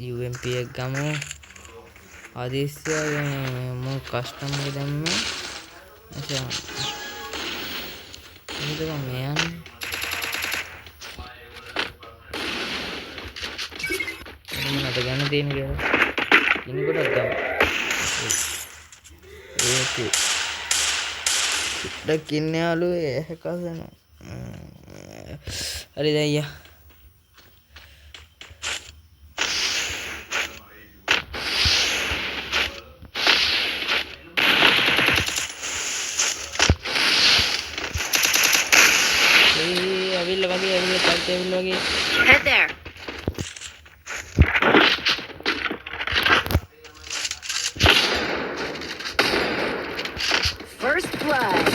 UMP එක ගමු. හදිස්සිය මම කස්ටම් එක දැම්මේ. එතන මේ යන්නේ. මොනවද ගන්න තියෙන්නේ කියලා. ඉනි කොටක් ගමු. ඒක ඩක් ඉන්නේ යාළුවේ එකසන. හරි දැන් අයියා. Head there. First blood.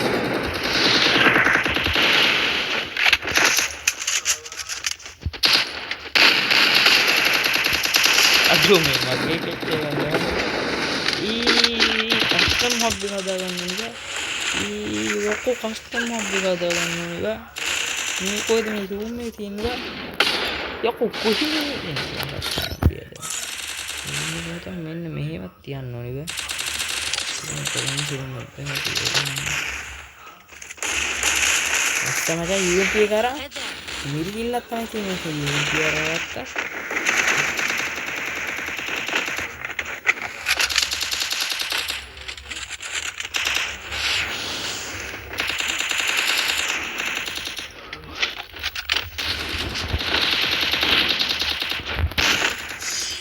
අදෝ මේ මගේ කෙට්ටේ ගන්න. කස්ටම් හබ් එක හදාගන්න ඕනේ. ඔක්කො කස්ටම් හබ් එක හදාගන්න ඕනේ. මේ කොයිද මේ රූම් එකේ තියෙන්නේ? යකෝ කොහේ ඉන්නේ? මෙන්න මෙහෙවත් තියන්න ඕනේ බෑ. තමයි UMP කරා මිරිගිල්ලක් තමයි තියෙන්නේ UMP කරාගත්තා.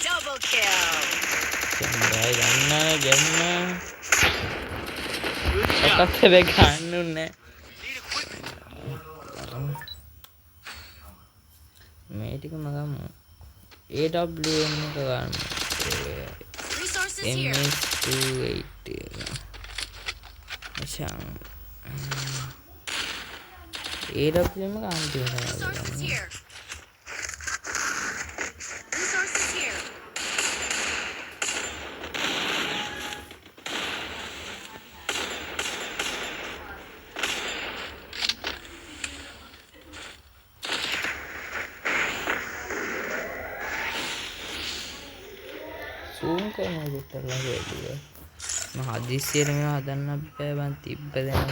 Double kill. ගන්න ඔක්කොත් වෙ ගන්නුනේ මේ ටික මගම AWM එක ගන්න MS28 අච්චා AWM එක අන්තිමට ගන්න zoom කරනවා විතර ලගේදී මම හදිස්සියට මේවා හදන්න බෑ බන් තිබ්බ දැන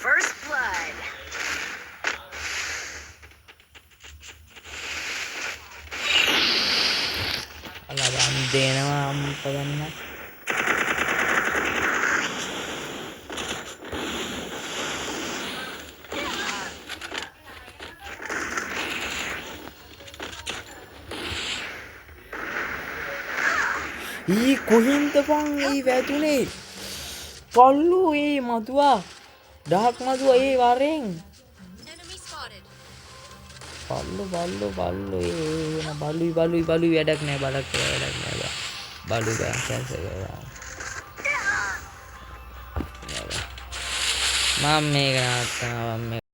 First blood. අලබන් දෙනවා අම්ප ගන්න කොහින්ද පන් ඒ වැදුනේ පල්ලු ඒ මතුවා ඩහක් මතුවා ඒ වරෙන් පල්ලු ඒ බලුයි වැඩක් නෑ බලක් බලු බෑ කැන්සල් කරා මම මේක නවත්තනවා